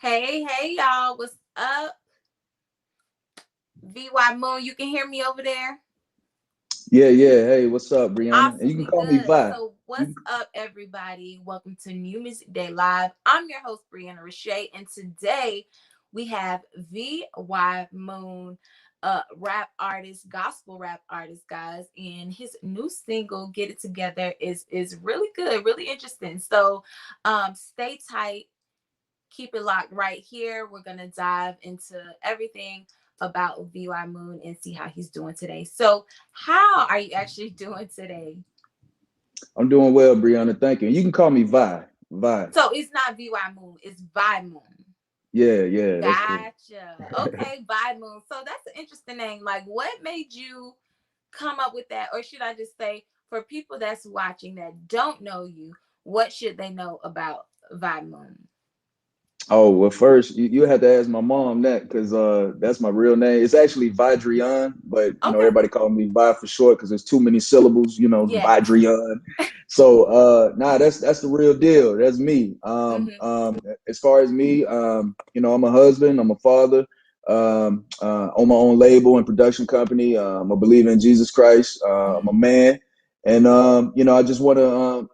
Hey, y'all. What's up? VY Moon, you can hear me over there? Yeah, yeah. Hey, what's up, Brianna? And you can Awesomely call me good. Vi. So, what's You, up, everybody? Welcome to New Music Day Live. I'm your host, Brianna Rashay, and today we have VY Moon, rap artist, gospel rap artist, guys, and his new single "Get It Together" is really good, really interesting. So, stay tight, keep it locked right here. We're gonna dive into everything about VY Moon and see how he's doing today. So, how are you actually doing today? I'm doing well, Brianna. Thank you. You can call me Vi. Vi. So it's not VY Moon, it's Vi Moon. Yeah, yeah. That's cool. Gotcha. Okay, Vi Moon. So that's an interesting name. Like, what made you come up with that? Or should I just say, for people that's watching that don't know you, what should they know about Vi Moon? Oh, well, first you have to ask my mom that because that's my real name. It's actually Vidrian, but Okay. everybody call me Vi for short because there's too many syllables. Yes. Vidrian. So nah, that's the real deal. That's me. Mm-hmm. As far as me, I'm a husband. I'm a father. On my own label and production company. I'm a believer in Jesus Christ. I'm a Mm-hmm. man, and I just want to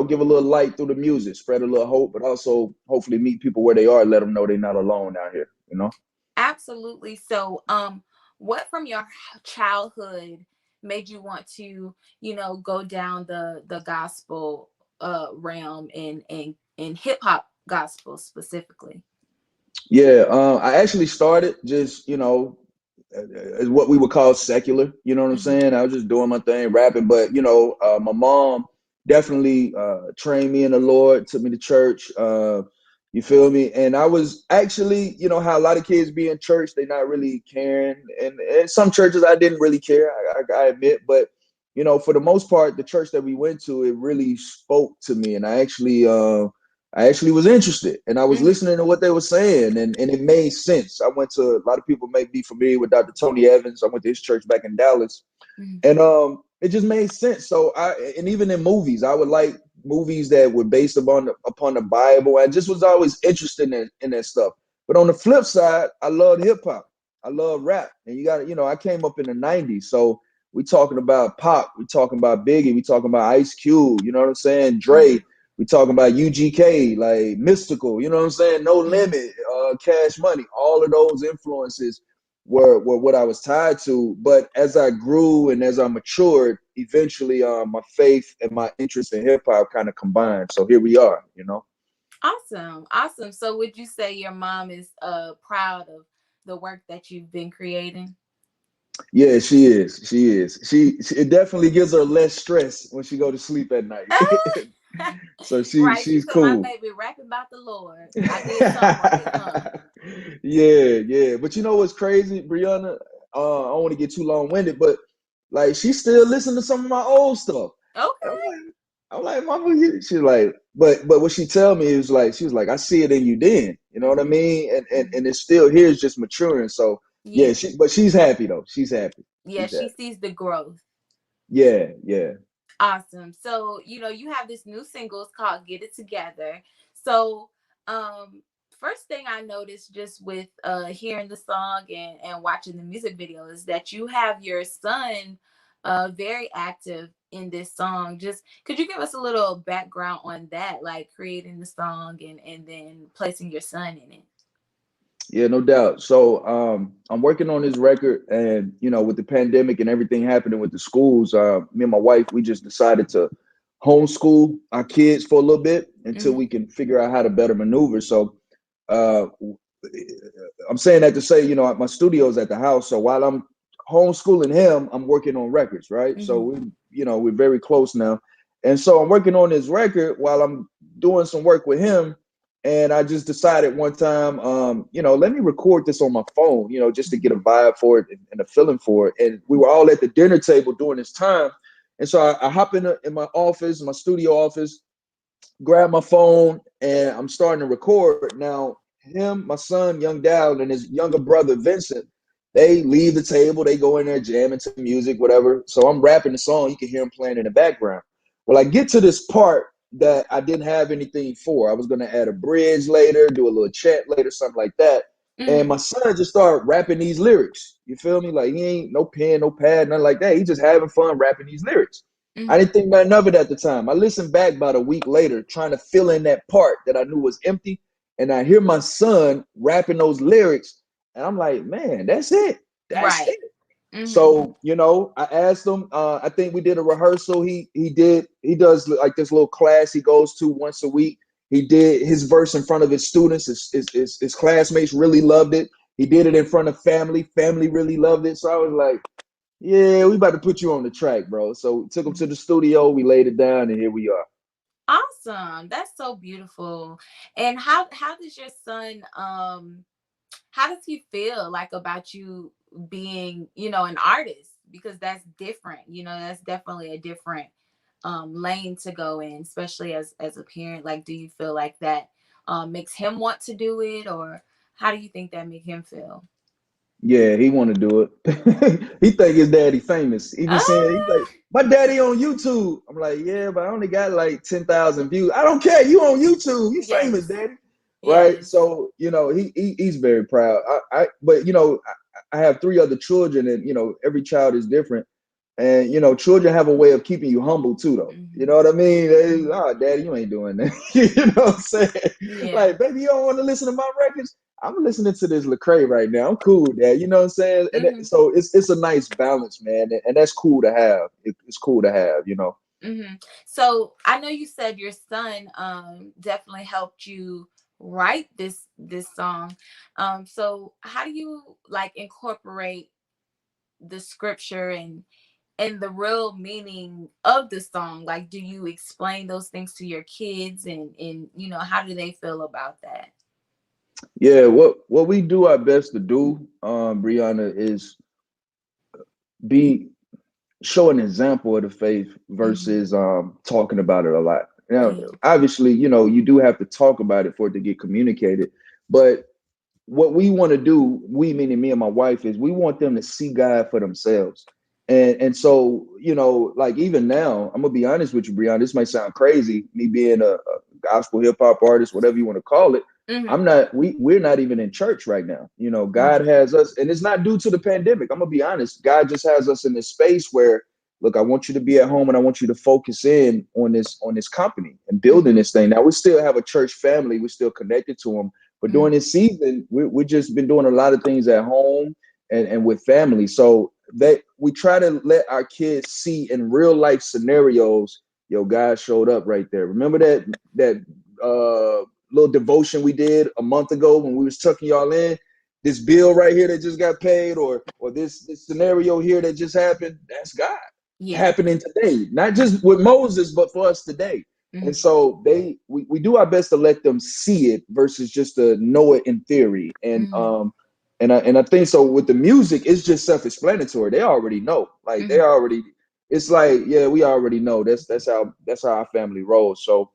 give a little light through the music, spread a little hope, but also hopefully meet people where they are, let them know they're not alone out here. Absolutely. So, what from your childhood made you want to, go down the gospel realm and hip hop gospel specifically? Yeah, I actually started just, as what we would call secular, you know what I'm Hmm. saying? I was just doing my thing, rapping, but, my mom definitely trained me in the Lord, took me to church, you feel me? And I was actually, how a lot of kids be in church, they not really caring. And some churches I didn't really care, I admit, but, for the most part, the church that we went to, it really spoke to me. And I actually was interested and I was Hmm. listening to what they were saying and it made sense. I went to a lot of people may be familiar with Dr. Tony Evans. I went to his church back in Dallas Hmm. and it just made sense. So and even in movies, I would like movies that were based upon the Bible. I just was always interested in that stuff. But on the flip side, I love hip hop. I love rap. And I came up in the 90s. So we talking about pop, we talking about Biggie, we talking about Ice Cube, you know what I'm saying? Dre, Hmm. we talking about UGK, like Mystical, you know what I'm saying? No Hmm. Limit, Cash Money. All of those influences were what I was tied to. But as I grew and as I matured, eventually my faith and my interest in hip hop kind of combined. So here we are. Awesome. Awesome. So, would you say your mom is proud of the work that you've been creating? Yeah, she is. She is. It definitely gives her less stress when she go to sleep at night. So Right. She she's said, my cool. baby, rapping about the Lord. I did something right, huh? Yeah, yeah. But you know what's crazy, Brianna? I don't want to get too long-winded, but like she still listen to some of my old stuff. And Okay. I'm like, Mama, she's like, but what she tell me is like, she was like, I see it in you then. You know what I Hmm. mean? And Hmm. and it's still here, it's just maturing. So yeah, Yeah. but she's happy though. She's happy. Yeah. She's She happy. sees the growth. Yeah, yeah. Awesome. So, you have this new single. It's called Get It Together. So, first thing I noticed just with hearing the song and watching the music video is that you have your son very active in this song. Just could you give us a little background on that, like creating the song and then placing your son in it? Yeah, no doubt. So I'm working on this record, and with the pandemic and everything happening with the schools, me and my wife, we just decided to homeschool our kids for a little bit until Hmm. we can figure out how to better maneuver. So uh, I'm saying that to say, my studio's at the house. So while I'm homeschooling him, I'm working on records, right? So Hmm. we're very close now. And so I'm working on this record while I'm doing some work with him. And I just decided one time, let me record this on my phone, just to get a vibe for it and a feeling for it. And we were all at the dinner table during this time. And so I hop in my office, my studio office, grab my phone, and I'm starting to record. Now, him, my son, young Dal, and his younger brother, Vincent, they leave the table, they go in there jamming to music, whatever. So I'm rapping the song, you can hear him playing in the background. Well, I get to this part that I didn't have anything for. I was gonna add a bridge later, do a little chat later, something like that. And Mm-hmm. my son just started rapping these lyrics. You feel me? Like he ain't no pen, no pad, nothing like that. He just having fun rapping these lyrics. I Mm-hmm. didn't think nothing of it at the time. I listened back about a week later, trying to fill in that part that I knew was empty. And I hear my son rapping those lyrics. And I'm like, man, that's it. That's Right. it. Mm-hmm. So, I asked him, I think we did a rehearsal. He does like this little class he goes to once a week. He did his verse in front of his students. His classmates really loved it. He did it in front of family. Family really loved it. So I was like, yeah, we about to put you on the track, bro. So we took him to the studio. We laid it down, and here we are. Awesome. That's so beautiful. And how does your son how does he feel like about you being, an artist? Because that's different. That's definitely a different lane to go in, especially as a parent. Like, do you feel like that makes him want to do it, or how do you think that make him feel? Yeah, he want to do it. He think his daddy famous. He be saying, he's like, Ah, my daddy on YouTube. I'm like, yeah, but I only got like 10,000 views. I don't care. You on YouTube. You famous, yes, daddy. Right? yes. So, he's very proud. But I have three other children, and every child is different. And children have a way of keeping you humble too, though. You Hmm. know what I mean? Hmm. Oh, daddy, you ain't doing that. You know what I'm saying? Yeah. Like, baby, you don't want to listen to my records. I'm listening to this Lecrae right now. I'm cool with that. You know what I'm saying? Hmm. So it's a nice balance, man, and that's cool to have. It's cool to have. Hmm. So I know you said your son definitely helped you write this song. So how do you like incorporate the scripture and the real meaning of the song? Like, do you explain those things to your kids, and how do they feel about that? Yeah, what we do our best to do, Brianna, is be show an example of the faith Hmm. versus talking about it a lot. Now, Yeah. obviously, you do have to talk about it for it to get communicated, but what we want to do, we meaning me and my wife, is we want them to see God for themselves. And so, like even now, I'm gonna be honest with you, Brianna. This might sound crazy, me being a gospel hip hop artist, whatever you want to call it. Hmm. I'm not. We're not even in church right now. Hmm. God has us, and it's not due to the pandemic. I'm gonna be honest. God just has us in this space where, look, I want you to be at home, and I want you to focus in on this company and building Hmm. this thing. Now we still have a church family. We're still connected to them, but during Hmm. this season, we just been doing a lot of things at home and with family. So that we try to let our kids see in real life scenarios, God showed up right there. Remember that little devotion we did a month ago when we was tucking y'all in? This bill right here that just got paid, or this scenario here that just happened, that's God Yeah. happening today. Not just with Moses, but for us today. And Hmm. so we do our best to let them see it versus just to know it in theory. Hmm. And I think so with the music, it's just self-explanatory. They already know. Like Hmm. it's like, yeah, we already know. That's how our family rolls. So,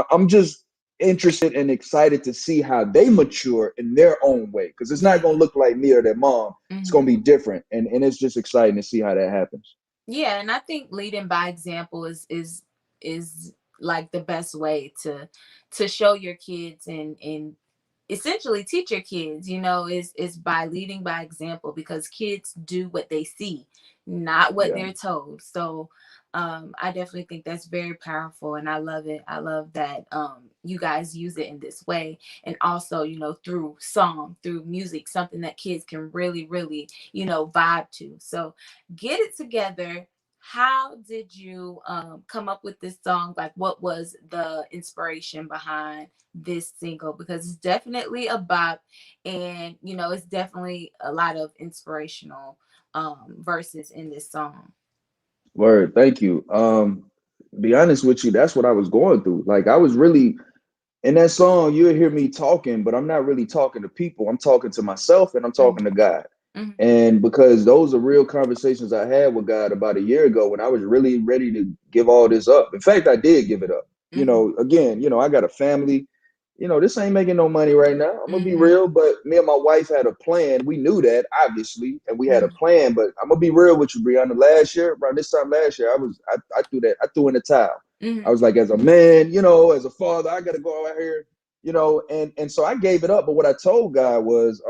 I'm just interested and excited to see how they mature in their own way. Because it's not Yeah. gonna look like me or their mom. It's gonna Hmm. be different. And it's just exciting to see how that happens. Yeah, and I think leading by example is like the best way to show your kids and essentially teach your kids, is by leading by example, because kids do what they see, not what Yeah. they're told. So I definitely think that's very powerful, and I love it. I love that you guys use it in this way, and also, through song, through music, something that kids can really, really, vibe to. So get it together. How did you come up with this song? Like, what was the inspiration behind this single? Because it's definitely a bop, and it's definitely a lot of inspirational verses in this song. Word. Thank you. Be honest with you, that's what I was going through. Like I was really in that song, you'll hear me talking, but I'm not really talking to people. I'm talking to myself and I'm talking to Hmm. God. Hmm. And because those are real conversations I had with God about a year ago when I was really ready to give all this up. In fact, I did give it up. Hmm. Again, I got a family. This ain't making no money right now. I'm gonna be Hmm. real, but me and my wife had a plan. We knew that, obviously, and we had a Hmm. plan. But I'm gonna be real with you, Brianna. Last year, around this time last year, I threw in the towel. Mm-hmm. I was like, as a man, you know, as a father, I got to go out here, you know, and so I gave it up. But what I told God was,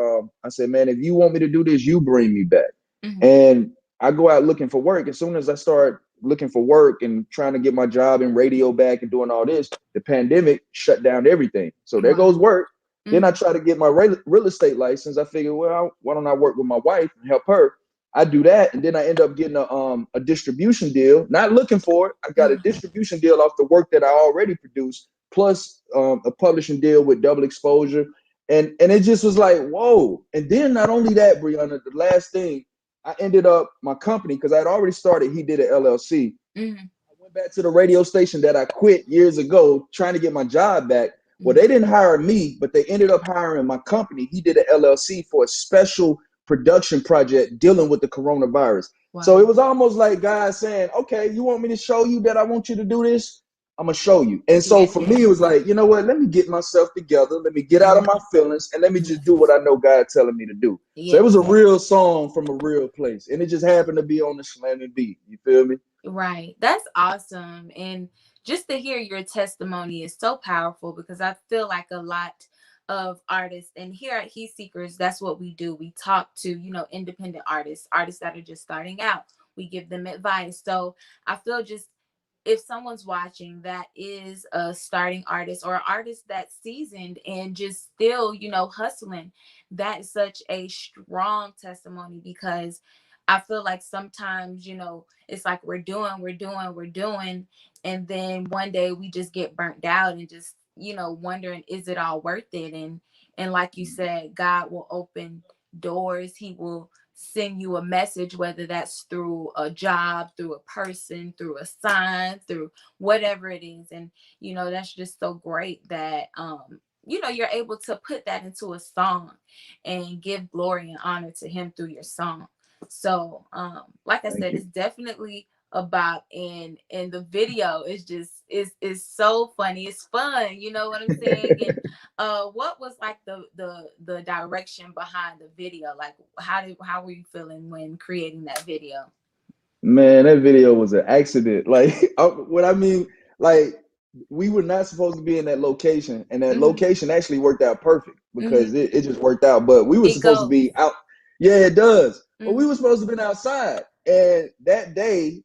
I said, man, if you want me to do this, you bring me back. Mm-hmm. And I go out looking for work. As soon as I start looking for work and trying to get my job in radio back and doing all this, the pandemic shut down everything. So there goes Wow. work. Then I Mm-hmm. try to get my real estate license. I figured, well, why don't I work with my wife and help her? I do that, and then I end up getting a distribution deal. Not looking for it. I got a Mm-hmm. distribution deal off the work that I already produced, plus a publishing deal with double exposure, and it just was like whoa. And then not only that, Brianna, the last thing, I ended up my company because I had already started. He did an LLC. Mm-hmm. I went back to the radio station that I quit years ago, trying to get my job back. Well, Mm-hmm. they didn't hire me, but they ended up hiring my company. He did an LLC for a special production project dealing with the coronavirus. So it Wow. was almost like God saying, okay, you want me to show you that I want you to do this? I'm going to show you. And so for me, it was Yes. like, you know what? Let me get myself together. Let me get out of Mm-hmm. my feelings and let me just do Yes. what I know God telling me to do. So it was a Yes. real song from a real place. And it just happened to be on the slamming beat. You feel me? Right. That's awesome. And just to hear your testimony is so powerful because I feel like a lot of artists, and here at Heat Seekers, that's what we do. We talk to, independent artists, artists that are just starting out. We give them advice. So I feel just if someone's watching that is a starting artist or an artist that's seasoned and just still, hustling, that is such a strong testimony because I feel like sometimes, it's like we're doing, and then one day we just get burnt out and just, wondering, is it all worth it? And like you said, God will open doors. He will send you a message, whether that's through a job, through a person, through a sign, through whatever it is. And that's just so great that you're able to put that into a song and give glory and honor to him through your song. So like I Thank said, you. it's definitely about, and the video is just is so funny. It's fun, you know what I'm saying? And what was like the direction behind the video? Like how were you feeling when creating that video? Man, that video was an accident. Like, what I mean, like, we were not supposed to be in that location, and that Mm-hmm. location actually worked out perfect Mm-hmm. because it just worked out. But we were It supposed to goes. be out. Yeah, it does. But we Mm-hmm. were supposed to be outside, and that day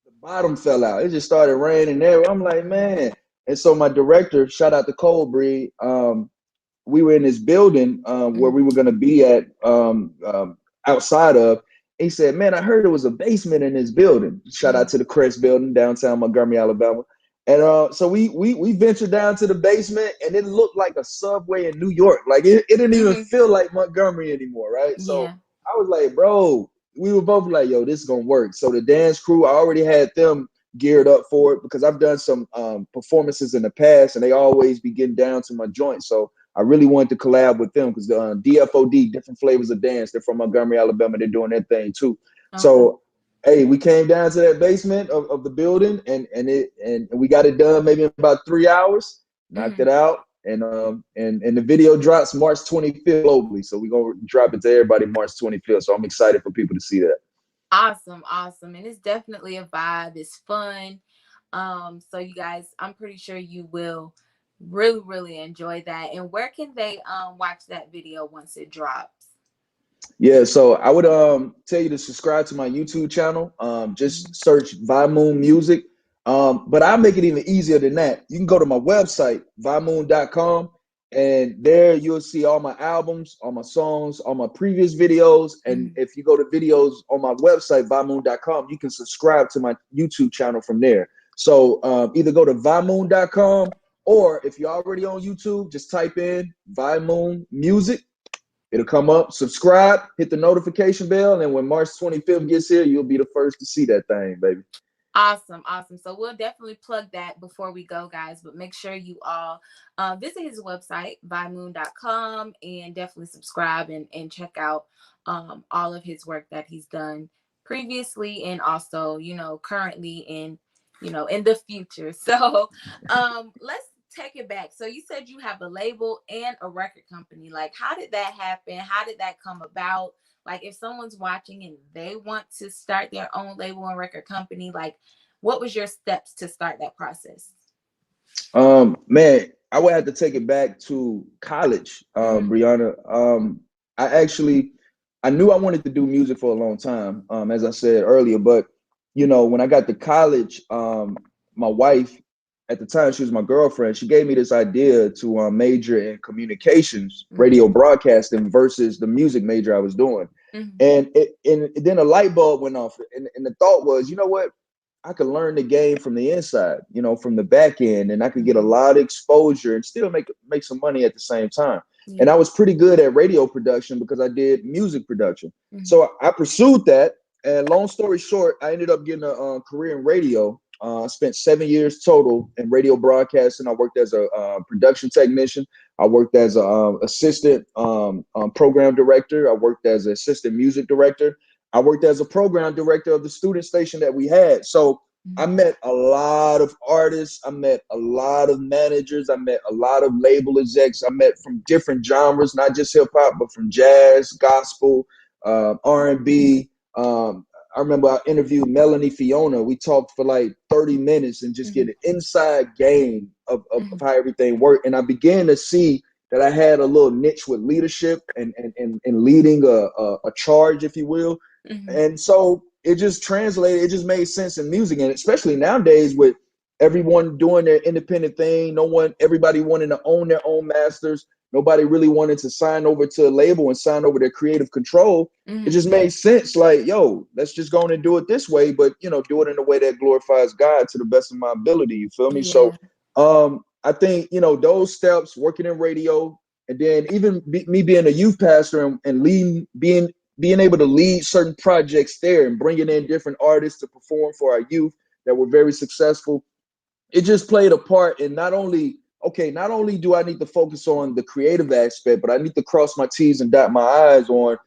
the bottom fell out. It just started raining there. I'm like, man. And so my director, shout out to Cold Breed, we were in this building where Mm-hmm. we were going to be at outside of. He said, "Man, I heard there was a basement in this building." Shout out Mm-hmm. to the Crest Building, downtown Montgomery, Alabama. And so we ventured down to the basement, and it looked like a subway in New York. Like it didn't even Mm-hmm. feel like Montgomery anymore, right? So Yeah. I was like, "Bro," we were both like, "Yo, this is gonna work." So the dance crew, I already had them geared up for it because I've done some performances in the past, and they always be getting down to my joint. So I really wanted to collab with them because DFOD, different flavors of dance. They're from Montgomery, Alabama. They're doing their thing too. Okay. So, hey, we came down to that basement of the building, and we got it done maybe in about 3 hours. Knocked Mm-hmm. it out, and the video drops March 25th globally. So we're gonna drop it to everybody March 25th. So I'm excited for people to see that. Awesome, awesome. And it's definitely a vibe. It's fun. So you guys, I'm pretty sure you will really, really enjoy that. And where can they watch that video once it drops? Yeah, so I would tell you to subscribe to my YouTube channel. Mm-hmm. Just search Vimoon Music. But I'll make it even easier than that. You can go to my website, vimoon.com, and there you'll see all my albums, all my songs, all my previous videos. And Mm-hmm. if you go to videos on my website, vimoon.com, you can subscribe to my YouTube channel from there. So either go to vimoon.com, or if you're already on YouTube, just type in Vimoon Music. It'll come up, subscribe, hit the notification bell, and when March 25th gets here, you'll be the first to see that thing, baby. Awesome, awesome. So we'll definitely plug that before we go, guys. But make sure you all visit his website, bymoon.com, and definitely subscribe and check out all of his work that he's done previously and also, currently in, in the future. So let's take it back. So you said you have a label and a record company. Like, how did that happen? How did that come about? Like, if someone's watching and they want to start their own label and record company, like, What was your steps to start that process? Man, I would have to take it back to college, Mm-hmm. Brianna. I actually, I knew I wanted to do music for a long time, as I said earlier. But when I got to college, my wife at the time, she was my girlfriend. She gave me this idea to major in communications, Mm-hmm. radio broadcasting versus the music major I was doing. Mm-hmm. And then a light bulb went off, and the thought was, you know what? I could learn the game from the inside, from the back end, and I could get a Mm-hmm. lot of exposure and still make some money at the same time. And Yeah. I was pretty good at radio production because I did music production. Mm-hmm. So I pursued that. And long story short, I ended up getting a career in radio. I spent 7 years total in radio broadcasting. I worked as a production technician. I worked as a assistant program director. I worked as an assistant music director. I worked as a program director of the student station that we had. So I Mm-hmm. met a lot of artists. I met a lot of managers. I met a lot of label execs. I met from different genres, not just hip hop, but from jazz, gospel, R&B. I remember I interviewed Melanie Fiona. We talked for like 30 minutes and just get Mm-hmm. an inside game of Mm-hmm. how everything worked. And I began to see that I had a little niche with leadership and leading a charge, if you will. Mm-hmm. And so it just translated, it just made sense in music. And especially nowadays with everyone doing their independent thing, everybody wanting to own their own masters, nobody really wanted to sign over to a label and sign over their creative control. It Mm-hmm. just made sense, like, yo, let's just go on and do it this way, but do it in a way that glorifies God to the best of my ability. You feel me? So Yeah. I think, those steps, working in radio, and then even me being a youth pastor and leading, being able to lead certain projects there and bringing in different artists to perform for our youth that were very successful. It just played a part in not only do I need to focus on the creative aspect, but I need to cross my T's and dot my I's on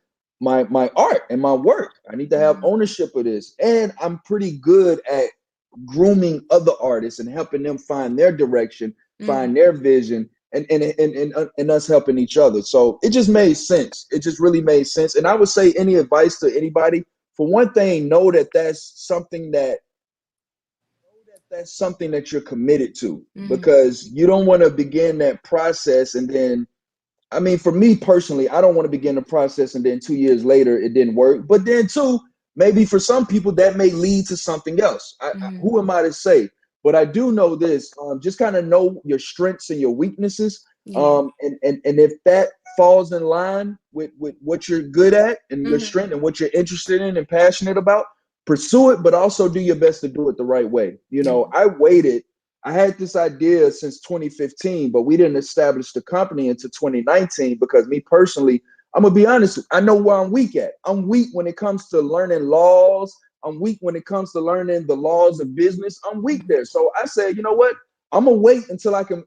my art and my work. I need to have Mm-hmm. ownership of this. And I'm pretty good at grooming other artists and helping them find their direction, Mm-hmm. find their vision, and us helping each other. So it just made sense. It just really made sense. And I would say, any advice to anybody, for one thing, know that that's something that you're committed to, Mm-hmm. because you don't want to begin that process and then, I mean, for me personally, I don't want to begin the process and then 2 years later it didn't work. But then, too, maybe for some people that may lead to something else. Mm-hmm. Who am I to say? But I do know this: just kind of know your strengths and your weaknesses, Yeah. and if that falls in line with what you're good at and your Mm-hmm. strength and what you're interested in and passionate about, pursue it. But also do your best to do it the right way. Yeah. I had this idea since 2015, but we didn't establish the company until 2019 because, me personally, I'm gonna be honest, I know where I'm weak at. I'm weak when it comes to learning laws. I'm weak when it comes to learning the laws of business. I'm weak Mm-hmm. there. So I said, you know what? I'm gonna wait until I can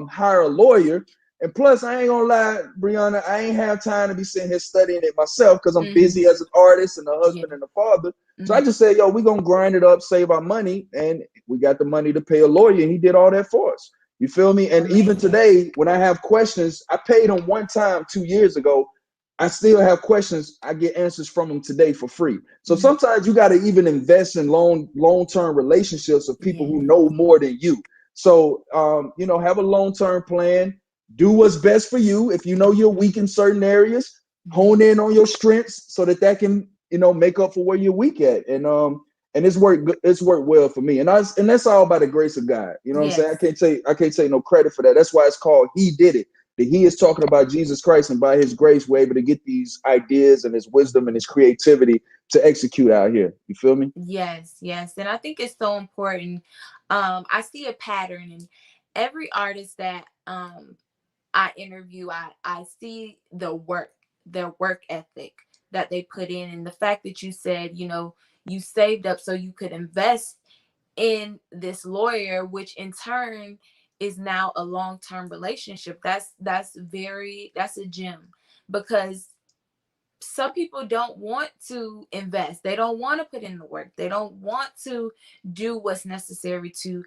hire a lawyer. And plus, I ain't gonna lie, Brianna, I ain't have time to be sitting here studying it myself because I'm Mm-hmm. busy as an artist and a Yeah. husband and a father. So I Mm-hmm. just said, yo, we're gonna grind it up, save our money, and we got the money to pay a lawyer, and he did all that for us. You feel me? And even Amazing. today, when I have questions, I paid him one time 2 years ago. I still have questions. I get answers from him today for free. So Mm-hmm. sometimes you got to even invest in long term relationships of people who Yeah. know more than you. So have a long term plan. Do what's best for you. If you know you're weak in certain areas, Yeah. hone in on your strengths so that can make up for where you're weak at. And it's worked well for me. And that's all by the grace of God. You know what I'm saying? Yes. I can't take no credit for that. That's why it's called He Did It. That He is talking about Jesus Christ, and by His grace, we're able to get these ideas and His wisdom and His creativity to execute out here. You feel me? Yes, yes. And I think it's so important. I see a pattern in every artist that I interview. I see their work ethic that they put in, and the fact that you said, you saved up so you could invest in this lawyer, which in turn is now a long-term relationship. That's a gem, because some people don't want to invest. They don't want to put in the work. They don't want to do what's necessary to,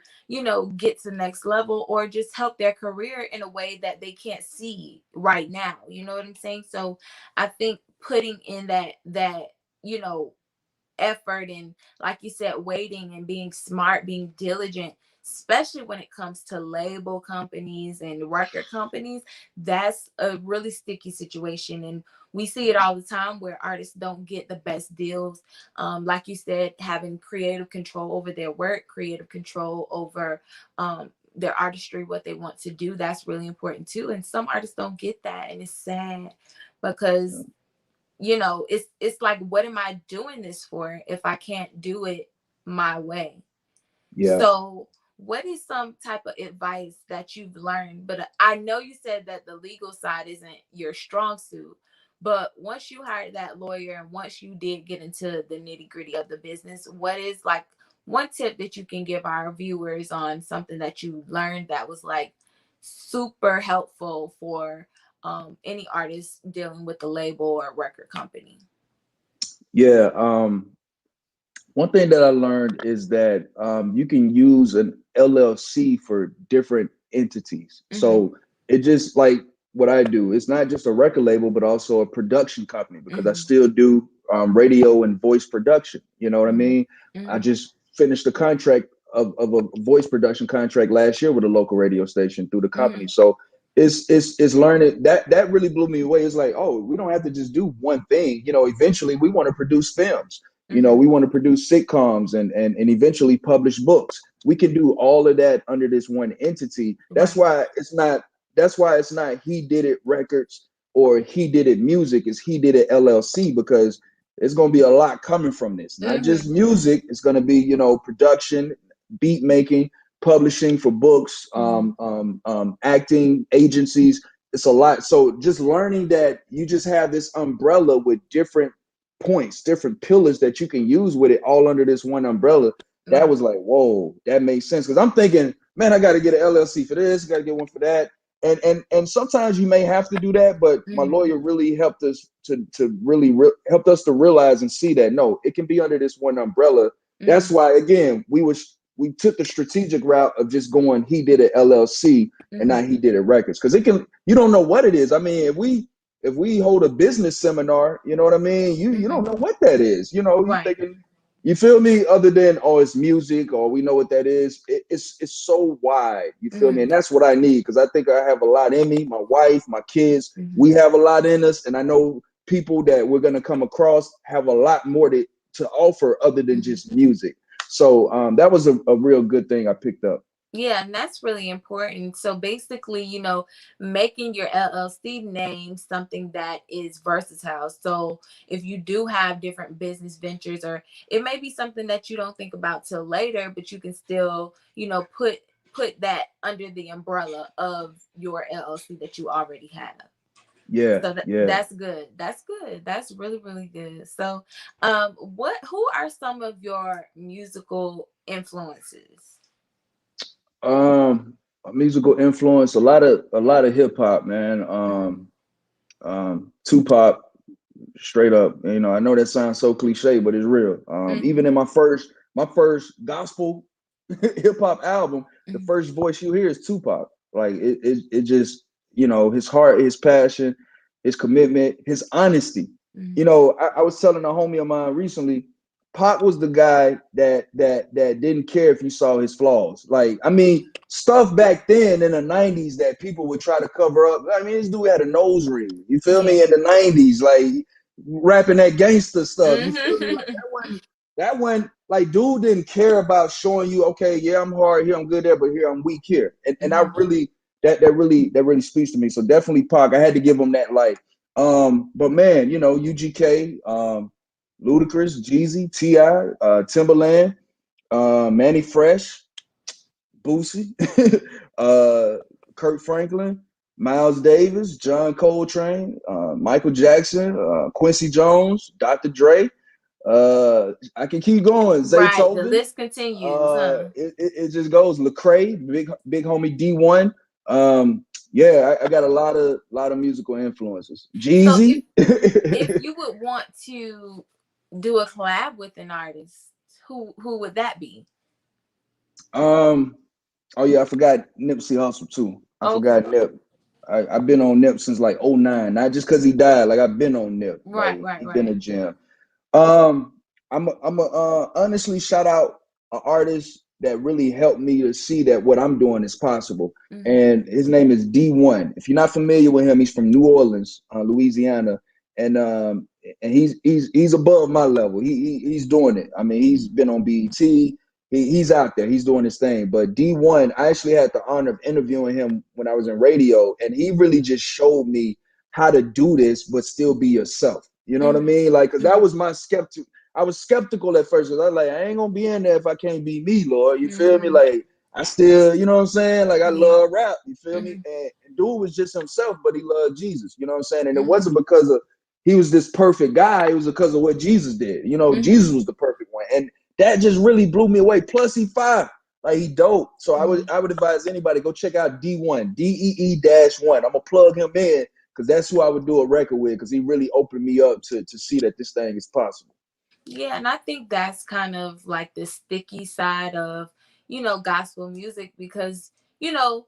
get to the next level, or just help their career in a way that they can't see right now. You know what I'm saying? So I think putting in that, you know, effort and, like you said, waiting and being smart, being diligent, especially when it comes to label companies and record companies. That's a really sticky situation. And we see it all the time where artists don't get the best deals. Like you said, having creative control over their work, creative control over their artistry, what they want to do, that's really important too. And some artists don't get that, and it's sad because it's like, what am I doing this for if I can't do it my way? Yeah. So, what is some type of advice that you've learned? But I know you said that the legal side isn't your strong suit. But once you hired that lawyer and once you did get into the nitty gritty of the business, what is like one tip that you can give our viewers on something that you learned that was like super helpful for any artist dealing with a label or record company? Yeah. One thing that I learned is that you can use an LLC for different entities. Mm-hmm. So it just like what I do. It's not just a record label, but also a production company because I Mm-hmm. still do radio and voice production. You know what I Mm-hmm. mean? I Mm-hmm. just finished a contract of a voice production contract last year with a local radio station through the company. Mm-hmm. So it's learning that really blew me away. It's like, oh, we don't have to just do one thing. Eventually we want to produce films. Mm-hmm. We want to produce sitcoms and eventually publish books. We can do all of that under this one entity. That's Right. why it's not He Did It Records or He Did It Music. It's He Did It LLC because it's going to be a lot coming from this. Not just Mm-hmm. music. It's going to be production, beat making, publishing for books, Mm-hmm. acting agencies. It's a lot. So just learning that you just have this umbrella with different points, different pillars that you can use with it all under this one umbrella. That Right. was like, whoa, that makes sense. Because I'm thinking, man, I got to get an LLC for this, got to get one for that. And sometimes you may have to do that, but my Mm-hmm. lawyer really helped us to really helped us to realize and see that no, it can be under this one umbrella. That's Mm-hmm. why again we took the strategic route of just going He Did It LLC and Mm-hmm. not He Did It Records because it can you don't know what it is. I mean, if we hold a business seminar, you know what I mean? You Mm-hmm. don't know what that is. You Right. thinking, you feel me? Other than oh, it's music or we know what that is. It's so wide. You feel me? Mm-hmm. And that's what I need because I think I have a lot in me. My wife, my kids, Mm-hmm. we have a lot in us, and I know people that we're gonna come across have a lot more to offer other than Mm-hmm. just music. So that was a real good thing I picked up. Yeah, and that's really important. So basically, making your LLC name something that is versatile. So if you do have different business ventures, or it may be something that you don't think about till later, but you can still, put that under the umbrella of your LLC that you already have. Yeah, So yeah. that's good. That's good. That's really, really good. So who are some of your musical influences? A musical influence, a lot of hip hop, man. Mm-hmm. Tupac, straight up. I know that sounds so cliche, but it's real. Even Mm-hmm. in my first gospel hip hop album, the Mm-hmm. first voice you hear is Tupac. Like it just his heart, his passion, his commitment, his honesty. I was telling a homie of mine recently, Pac was the guy that didn't care if you saw his flaws. Like, I mean, stuff back then in the 90s that people would try to cover up. I mean, this dude had a nose ring. You feel me? Yeah. In the 90s, like rapping that gangster stuff. You feel me? Like Mm-hmm. that one, like, dude didn't care about showing you, okay, yeah, I'm hard here, I'm good there, but here I'm weak here. And I Mm-hmm. really that really speaks to me. So definitely Pac. I had to give him that light. But man, UGK, Ludacris, Jeezy, T.I., Timberland, Manny Fresh, Boosie, uh, Kurt Franklin, Miles Davis, John Coltrane, Michael Jackson, Quincy Jones, Dr. Dre. I can keep going. Right. The Zaytoven. list continues, huh? It just goes. Lecrae, big homie D1. Yeah, I got a lot of musical influences. So if Jeezy. if you would want to do a collab with an artist, who would that be? um. Oh yeah, I forgot Nipsey Hussle too. I Okay. forgot Nip. I've been on Nip since like '09. Not just because he died. Like I've been on Nip. Right, Like right, he been a right. gem. Um, I'm a honestly shout out an artist that really helped me to see that what I'm doing is possible. Mm-hmm. And his name is D1. If you're not familiar with him, he's from New Orleans, Louisiana, and he's above my level. He's doing it. I mean, he's been on BET. He's out there. He's doing his thing. But D1, I actually had the honor of interviewing him when I was in radio, and he really just showed me how to do this, but still be yourself. You know what I Mm-hmm. mean? Like, cause that Mm-hmm. was my skeptic. I was skeptical at first. Cause I was like, I ain't gonna be in there if I can't be me, Lord. You feel me? Mm-hmm. Like, I still, you know what I'm saying? Like, I Yeah. love rap. You feel me? Mm-hmm. And dude was just himself, but he loved Jesus. You know what I'm saying? And it Mm-hmm. wasn't because of he was this perfect guy. It was because of what Jesus did. You know, Mm-hmm. Jesus was the perfect one, and that just really blew me away. Plus, he fine. Like, he dope. So Mm-hmm. I would advise anybody go check out D1 DEE-1. I'm gonna plug him in because that's who I would do a record with because he really opened me up to see that this thing is possible. Yeah, and I think that's kind of like the sticky side of, gospel music because, you know,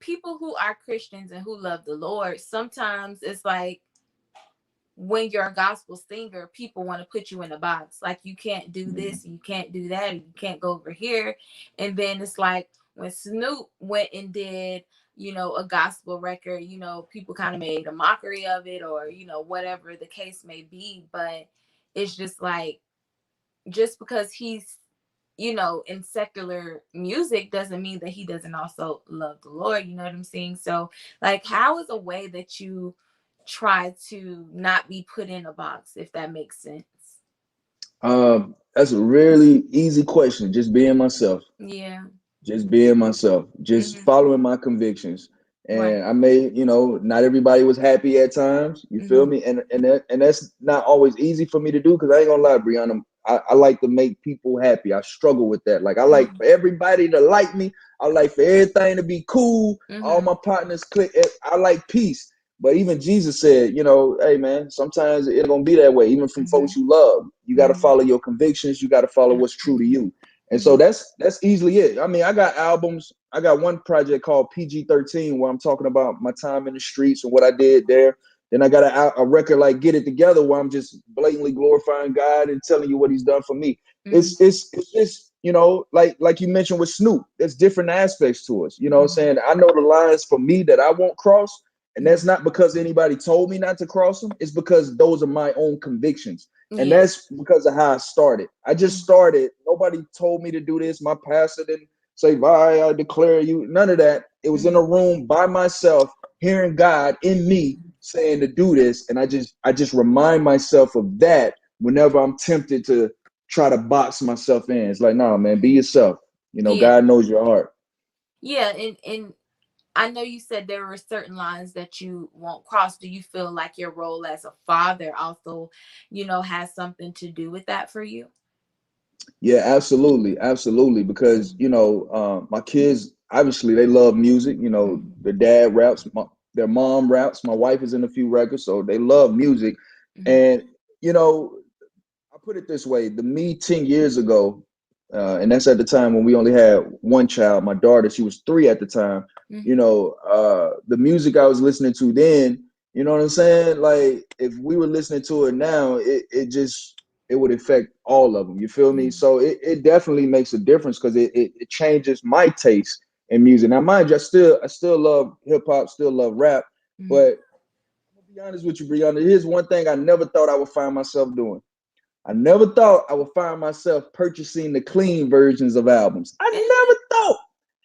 people who are Christians and who love the Lord, sometimes it's like when you're a gospel singer, people want to put you in a box. Like you can't do this, you can't do that, you can't go over here. And then it's like when Snoop went and did, a gospel record, people kind of made a mockery of it or, whatever the case may be. But it's just like, just because he's in secular music doesn't mean that he doesn't also love the Lord. You know what I'm saying? So, like, how is a way that you try to not be put in a box, if that makes sense? That's a really easy question. Just being myself. Yeah. Just being myself, just Mm-hmm. following my convictions. Right. And I may, not everybody was happy at times. You feel Mm-hmm. me? And that's not always easy for me to do because I ain't gonna lie, Brianna. I like to make people happy. I struggle with that. Like I like Mm-hmm. for everybody to like me. I like for everything to be cool. All Mm-hmm. my partners click. I like peace. But even Jesus said, hey man, sometimes it's gonna be that way. Even from folks you love, you got to Mm-hmm. follow your convictions. You got to follow what's true to you. And so Mm-hmm. that's easily it. I mean, I got albums. I got one project called PG-13 where I'm talking about my time in the streets and what I did there. Then I got a record like Get It Together where I'm just blatantly glorifying God and telling you what He's done for me. Mm-hmm. It's just like you mentioned with Snoop. There's different aspects to us. You know what I'm Mm-hmm. saying? I know the lines for me that I won't cross, and Mm-hmm. that's not because anybody told me not to cross them. It's because those are my own convictions. And Yeah. that's because of how I started. I just Mm-hmm. started. Nobody told me to do this. My pastor didn't say, "Bye, I declare you." None of that. It was in a Mm-hmm. room by myself, hearing God in me saying to do this, and I just remind myself of that whenever I'm tempted to try to box myself in. It's like, no, man, be Mm-hmm. yourself. Yeah. God knows your heart. Yeah. And I know you said there were certain lines that you won't cross. Do you feel like your role as a father also, has something to do with that for you? Yeah, absolutely, absolutely. Because my kids obviously they love music. Mm-hmm. Their dad raps, their mom raps. My wife is in a few records, so they love music. Mm-hmm. And you know, I put it this way: the me 10 years ago, and that's at the time when we only had one child. My daughter, she was 3 at the time. Mm-hmm. The music I was listening to then, you know what I'm saying? Like if we were listening to it now, it would affect all of them. You feel me? Mm-hmm. So it definitely makes a difference because it changes my taste in music. Now, mind you, I still love hip hop, still love rap, Mm-hmm. but I'm gonna be honest with you, Brianna. Here's one thing I never thought I would find myself doing. I never thought I would find myself purchasing the clean versions of albums. I never thought.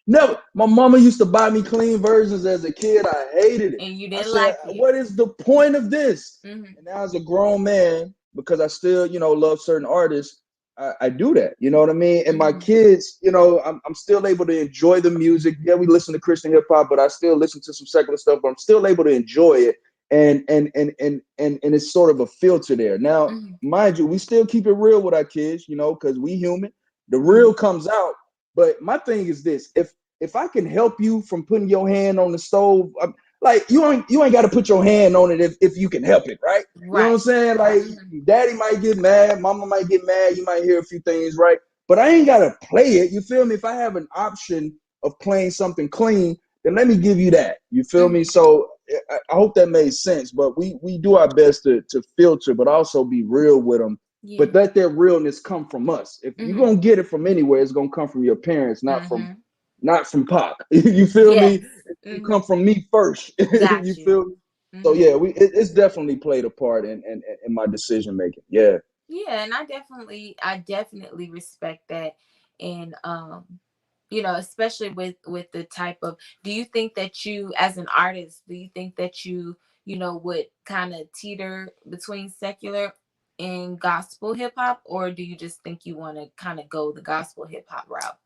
Never. My mama used to buy me clean versions as a kid. I hated it. And you I didn't said, like it. what is the point of this? Mm-hmm. And now as a grown man, because I still, love certain artists, I do that. You know what I mean? And my Mm-hmm. kids, I'm still able to enjoy the music. Yeah, we listen to Christian hip hop, but I still listen to some secular stuff, but I'm still able to enjoy it. And it's sort of a filter there. Now, Mm-hmm. mind you, we still keep it real with our kids, because we human. The Mm-hmm. real comes out. But my thing is this: if I can help you from putting your hand on the stove, like you ain't got to put your hand on it if you can help it, right? You know what I'm Right. saying? Like Mm-hmm. daddy might get mad, mama might get mad, you might hear a few things, right? But I ain't gotta play it. You feel me? If I have an option of playing something clean, then let me give you that. You feel me? Mm-hmm. So I hope that made sense. But we do our best to filter, but also be real with them. Yeah. But let their realness come from us. If you're Mm-hmm. gonna get it from anywhere, it's gonna come from your parents, Mm-hmm. not from Pop. You feel me? Yes. It's gonna Mm-hmm. come from me first. Got You you. feel me? So Mm-hmm. yeah, it's definitely played a part in my decision making. Yeah. Yeah, and I definitely respect that. And you know, especially with the type of, do you think that you as an artist, do you think that you know, would kind of teeter between secular and gospel hip hop, or do you just think you want to kind of go the gospel hip hop route?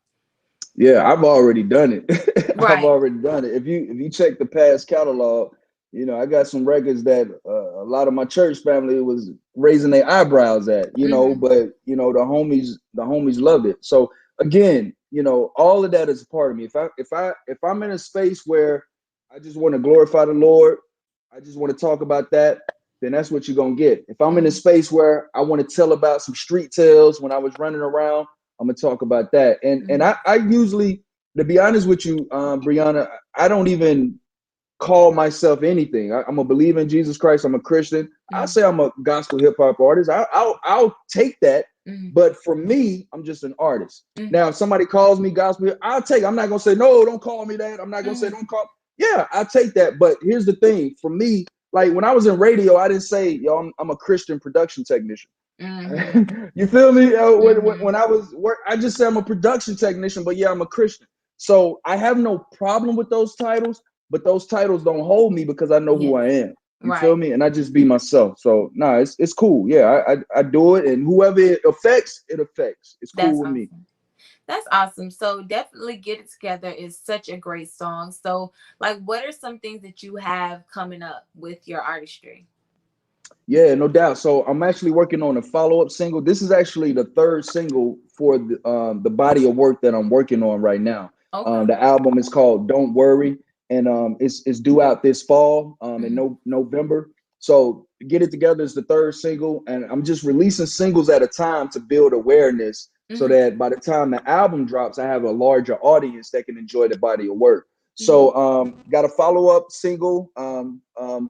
Yeah, I've already done it. I've Right. already done it. If you check the past catalog, I got some records that a lot of my church family was raising their eyebrows at, Mm-hmm. but the homies loved it. So again, all of that is a part of me. If I'm in a space where I just want to glorify the Lord, I just want to talk about that, then that's what you're gonna get. If I'm in a Mm-hmm. space where I want to tell about some street tales when I was running around, I'm gonna talk about that. And Mm-hmm. I usually, to be honest with you, Brianna, I don't even call myself anything. I'm a believer in Jesus Christ. I'm a Christian. I Mm-hmm. say I'm a gospel hip hop artist. I'll take that. Mm-hmm. But for me, I'm just an artist. Mm-hmm. Now, if somebody calls me gospel, I'll take. I'm not gonna say no. Don't call me that. I'm not gonna say Mm-hmm. don't call. Yeah, I take that. But here's the thing. For me, like when I was in radio, I didn't say yo, I'm a Christian production technician. Mm-hmm. You feel me? Mm-hmm. When I was work, I just said I'm a production technician, but yeah, I'm a Christian. So I have no problem with those titles, but those titles don't hold me because I know who Yes. I am. You feel Right. me? And I just be myself. So nah, it's cool. Yeah, I do it, and whoever it affects, it affects. It's cool That's with me. awesome. That's awesome. So definitely Get It Together is such a great song. So like what are some things that you have coming up with your artistry? Yeah, no doubt. So I'm actually working on a follow-up single. This is actually the third single for the body of work that I'm working on right now. Okay. The album is called "Don't Worry," and it's due out this fall, in Mm-hmm. November. So "Get It Together" is the third single, and I'm just releasing singles at a time to build awareness, so Mm-hmm. that by the time the album drops, I have a larger audience that can enjoy the body of work. Yeah. So got a follow-up single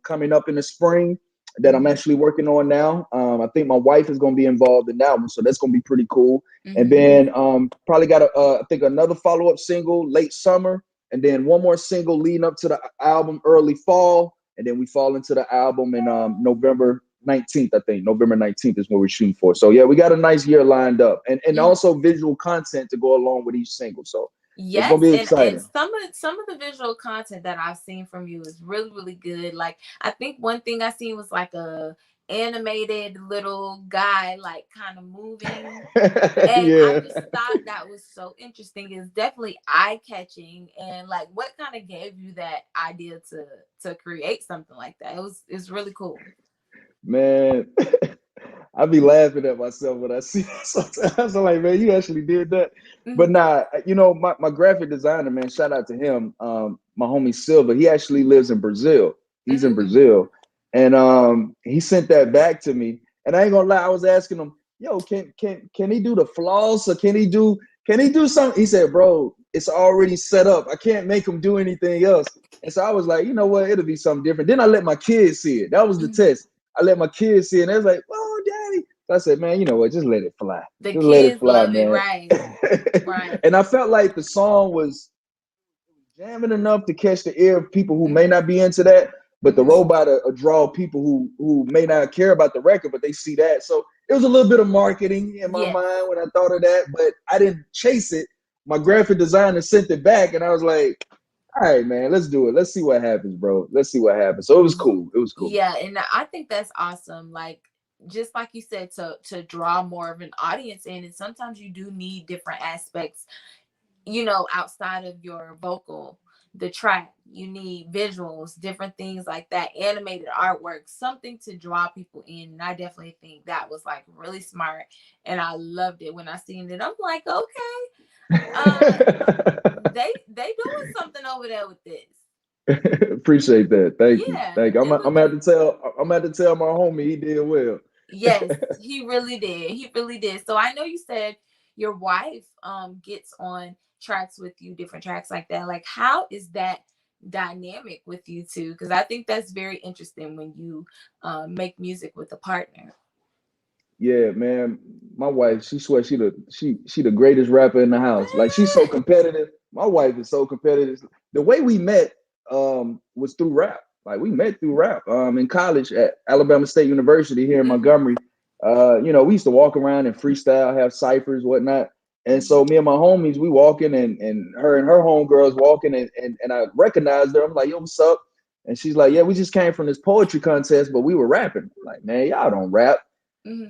coming up in the spring that I'm Mm-hmm. actually working on now. I think my wife is going to be involved in that one, so that's going to be pretty cool. And Mm-hmm. then probably got I think another follow up single late summer, and then one more single leading up to the album early fall, and then we fall into the album in November 19th. I think November 19th is what we're shooting for. So yeah, we got a nice year lined up, and Mm-hmm. also visual content to go along with each single. So it's going Yes, to be and exciting. some of the visual content that I've seen from you is really really good. Like I think one thing I seen was like a animated little guy like kind of moving, and I Yeah. just thought that was so interesting. It's definitely eye catching, and like what kind of gave you that idea to create something like that? It's really cool. Man, I be laughing at myself when I see it sometimes. I'm like, man, you actually did that. But Hmm. nah, my graphic designer, man, shout out to him. My homie Silva, he actually lives in Brazil. He's in Hmm. Brazil. And he sent that back to me. And I ain't gonna lie, I was asking him, yo, can he do the floss or can he do something? He said, bro, it's already set up. I can't make him do anything else. And so I was like, you know what, it'll be something different. Then I let my kids see it. That was the Hmm. test. I let my kids see it, and they was like, "Oh, daddy." So I said, "Man, you know what? Just let it fly. The Just let it kids fly, love it, man." right? Right. And I felt like the song was jamming enough to catch the ear of people who may Hmm. not be into that, but the Hmm. robot will draw people who may not care about the record, but they see that. So it was a little bit of marketing in my Yes. mind when I thought of that, but I didn't chase it. My graphic designer sent it back, and I was like, "All right, man, let's do it. Let's see what happens, bro. Let's see what happens." So it was cool. It was cool. Yeah, and I think that's awesome. Like just like you said, to draw more of an audience in, and sometimes you do need different aspects, you know, outside of your vocal, the track. You need visuals, different things like that, animated artwork, something to draw people in. And I definitely think that was like really smart, and I loved it when I seen it. I'm like, okay, uh, they doing something over there with this. Appreciate that. Thank you. Yeah, Thank you. it I'm was. gonna have to tell. I'm gonna have to tell my homie he did well. Yes, he really did. He really did. So I know you said your wife gets on tracks with you, different tracks like that. Like how is that dynamic with you two, because I think that's very interesting when you make music with a partner. Yeah, man. My wife, she swears she the greatest rapper in the house. Like she's so competitive. My wife is so competitive. The way we met was through rap. Like we met through rap. In college at Alabama State University here in Hmm. Montgomery. We used to walk around and freestyle, have ciphers, whatnot. And Hmm. so me and my homies, we walking and her homegirls walking and I recognized her. I'm like, yo, what's up? And she's like, yeah, we just came from this poetry contest, but we were rapping. I'm like, man, y'all don't rap. Hmm.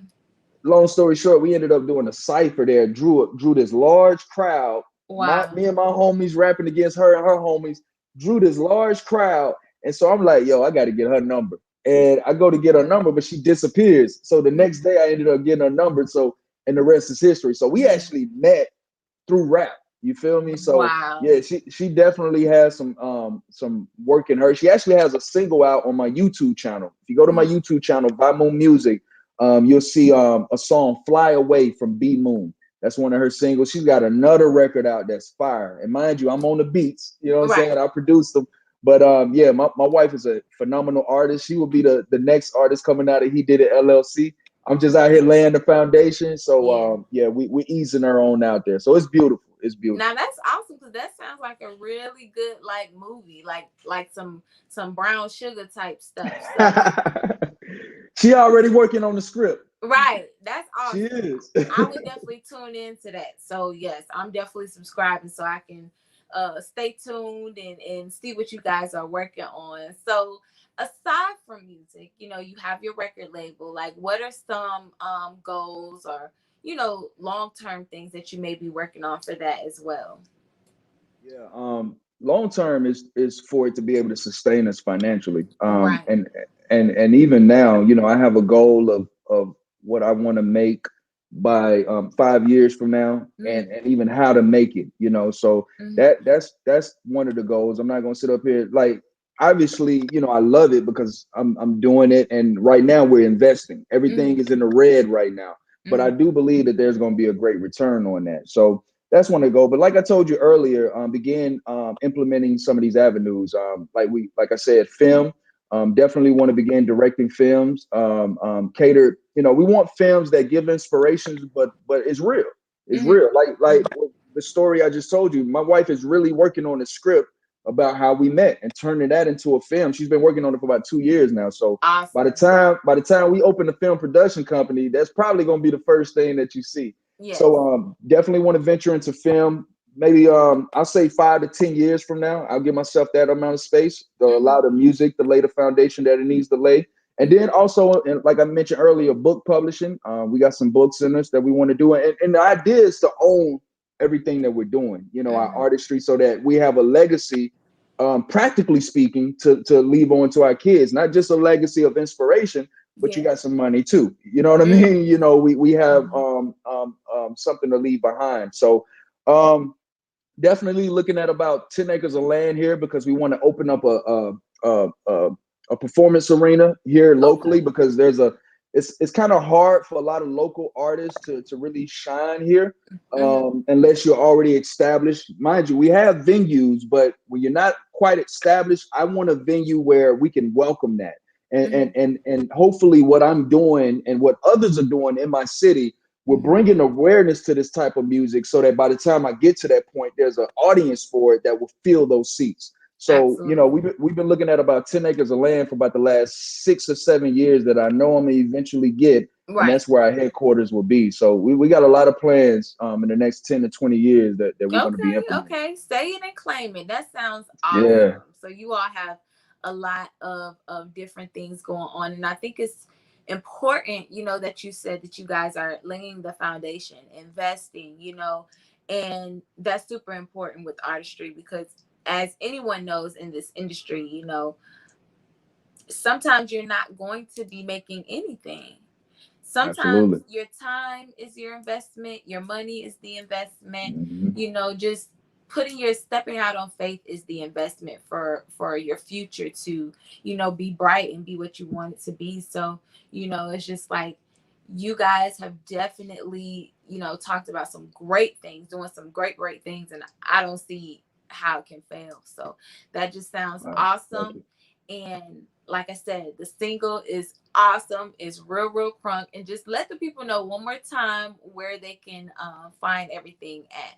Long story short, we ended up doing a cipher there. Drew this large crowd. Wow. Me and my homies rapping against her and her homies. Drew this large crowd, and so I'm like, yo, I got to get her number. And I go to get her Okay. number, but she disappears. So the next day, I ended up getting her number. So and the rest is history. So we Yeah. actually met through rap. You feel me? So Wow. yeah, she definitely has some work in her. She actually has a single out on my YouTube channel. If you go to my Mm. YouTube channel, by Moon Music, you'll see a song "Fly Away" from B Moon. That's one of her singles. She's got another record out that's fire. And mind you, I'm on the beats. You know what I'm saying? Right. I produced them. But yeah, my wife is a phenomenal artist. She will be the next artist coming out of He Did It LLC. I'm just out here laying the foundation. So Yeah. yeah, we easing her on out there. So it's beautiful. It's beautiful. Now that's awesome, because that sounds like a really good like movie, like some brown sugar type stuff. So She already working on the script. right, that's She awesome. is. I would definitely tune into that. So yes, I'm definitely subscribing so I can stay tuned and see what you guys are working on. So aside from music, you have your record label. Like, what are some goals or long-term things that you may be working on for that as well? Yeah, long term is for it to be able to sustain us financially. Right. And even now, I have a goal of what I want to make by 5 years from now, and Mm-hmm. and even how to make it. So Mm-hmm. that's one of the goals. I'm not gonna sit up here like obviously, I love it because I'm doing it, and right now we're investing. Everything Mm-hmm. is in the red right now, but I Mm-hmm. do believe that there's going to be a great return on that. So that's one to go. But like I told you earlier, begin implementing some of these avenues. Like I said, film. Definitely want to begin directing films. Catered. We want films that give inspirations, but it's real. It's Mm-hmm. real. Like the story I just told you. My wife is really working on a script about how we met and turning that into a film. She's been working on it for about 2 years now. So by the Awesome. time we open the film production company, that's probably going to be the first thing that you see. Yes. So definitely want to venture into film. Maybe I'll say 5 to 10 years from now. I'll give myself that amount of space to Mm-hmm. allow the music to lay the foundation that it needs to lay. And Mm-hmm. then also, and like I mentioned earlier, book publishing. We got some books in us that we want to do, and the idea is to own everything that we're doing. Our Mm-hmm. artistry, so that we have a legacy, practically speaking, to leave on to our kids. Not just a legacy of inspiration, but you Yes. got some money too. You know what I Mm-hmm. mean? We have Mm-hmm. something to leave behind. So um, definitely looking at about 10 acres of land here because we want to open up a performance arena here Okay. locally because it's kind of hard for a lot of local artists to really shine here Mm-hmm. unless you're already established. Mind you, we have venues, but when you're not quite established, I want a venue where we can welcome that. And, Mm-hmm. and and and hopefully what I'm doing and what others are doing in my city, we're Mm-hmm. bringing awareness to this type of music so that by the time I get to that point, there's an audience for it that will fill those seats. So, Absolutely. we've been looking at about 10 acres of land for about the last 6 or 7 years that I know I'm gonna eventually get, and Right. that's where our headquarters will be. So we got a lot of plans in the next 10 to 20 years that we're gonna be Okay. implementing. Okay. Say it and claim it. That sounds Yeah, awesome. So you all have a lot of different things going on, and I think it's important, that you said that you guys are laying the foundation, investing, and that's super important with artistry because as anyone knows in this industry, sometimes you're not going to be making anything. Sometimes absolutely. your time is your investment, your money is the investment, Mhm. just stepping out on faith is the investment for your future to, be bright and be what you want it to be. So, it's just like you guys have definitely, talked about some great things, doing some great things, and I don't see how it can fail. So that just sounds Wow, thank awesome. you. And like I said, the single is awesome. It's real, real crunk. And just let the people know one more time where they can find everything at.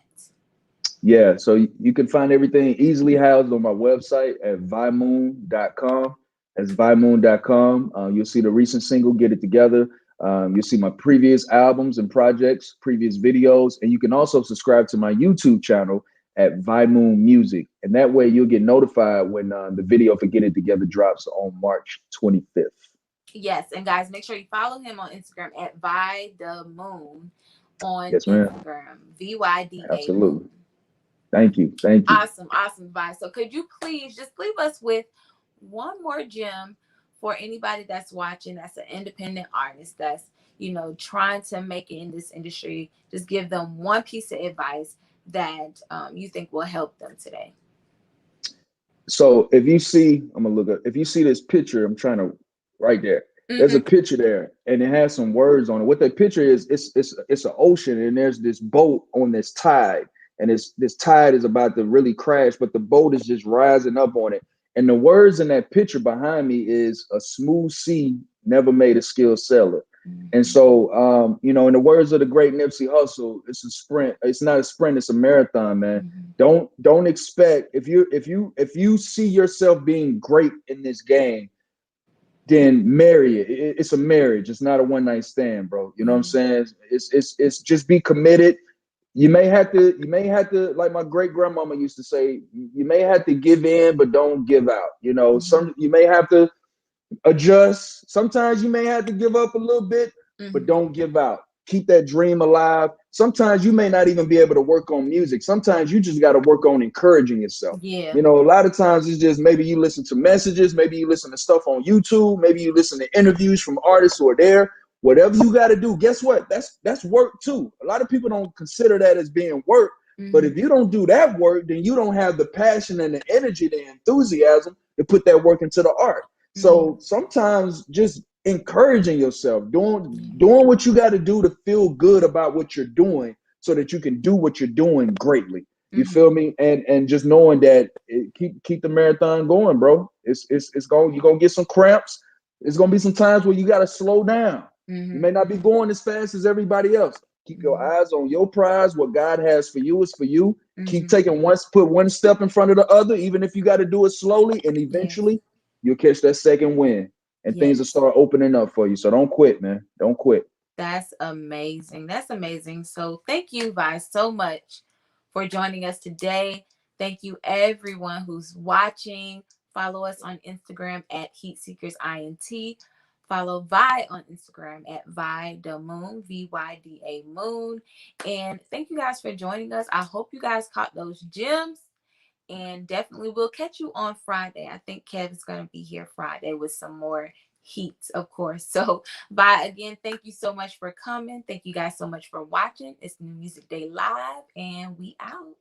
Yeah, so you can find everything easily housed on my website at vimoon.com. That's vimoon.com. You'll see the recent single, Get It Together. You'll see my previous albums and projects, previous videos, and you can also subscribe to my YouTube channel at Vimoon Music. And that way you'll get notified when the video for Get It Together drops on March 25th. Yes, and guys, make sure you follow him on Instagram at Vi the Moon on Yes, ma'am. Instagram. VYDA Absolutely. Moon. Thank you. Thank you. Awesome, awesome, Vi. So could you please just leave us with one more gem for anybody that's watching, that's an independent artist, that's, trying to make it in this industry? Just give them one piece of advice that you think will help them today. So if you see, I'm gonna look up. If you see this picture, I'm trying to right there. There's a Mm-hmm. picture there, and it has some words on it. What that picture is, it's an ocean, and there's this boat on this tide, and this tide is about to really crash, but the boat is just rising up on it. And the words in that picture behind me is a smooth sea never made a skilled sailor. And Mm-hmm. so, in the words of the great Nipsey Hussle, it's a sprint. It's not a sprint. It's a marathon, man. Mm-hmm. Don't expect if you see yourself being great in this game, then marry it. It's a marriage. It's not a one night stand, bro. You know what I'm Mm-hmm. saying? It's just be committed. You may have to, like my great grandmama used to say, you may have to give in, but don't give out. Mm-hmm. You may have to adjust. Sometimes you may have to give up a little bit, but Mm-hmm. don't give out. Keep that dream alive. Sometimes you may not even be able to work on music. Sometimes you just got to work on encouraging yourself. Yeah. A lot of times it's just maybe you listen to messages, maybe you listen to stuff on YouTube, maybe you listen to interviews from artists who are there. Whatever you got to do, guess what? That's work too. A lot of people don't consider that as being work, but Mm-hmm. if you don't do that work, then you don't have the passion and the energy, the enthusiasm to put that work into the art. Mm-hmm. So sometimes just encouraging yourself, doing Yeah. doing what you got to do to feel good about what you're doing so that you can do what you're doing greatly. You Mm-hmm. feel me? And just knowing that keep the marathon going, bro. It's going you're going to get some cramps. It's going to be some times where you got to slow down. You Mm-hmm. may not be going as fast as everybody else. Keep your Mm-hmm. eyes on your prize. What God has for you is for you. Keep Mm-hmm. taking put one step in front of the other, even if you got to do it slowly, and Yes. eventually you'll catch that second win and things will Yes. start opening up for you. So don't quit, man. Don't quit. That's amazing. That's amazing. So thank you, Vi, so much for joining us today. Thank you, everyone who's watching. Follow us on Instagram at Heat Seekers INT. Follow Vi on Instagram at Vi the Moon, VYDA Moon. And thank you guys for joining us. I hope you guys caught those gems. And definitely we'll catch you on Friday. I think Kevin's going to be here Friday with some more heat, of course. So, bye again. Thank you so much for coming. Thank you guys so much for watching. It's New Music Day Live, and we out.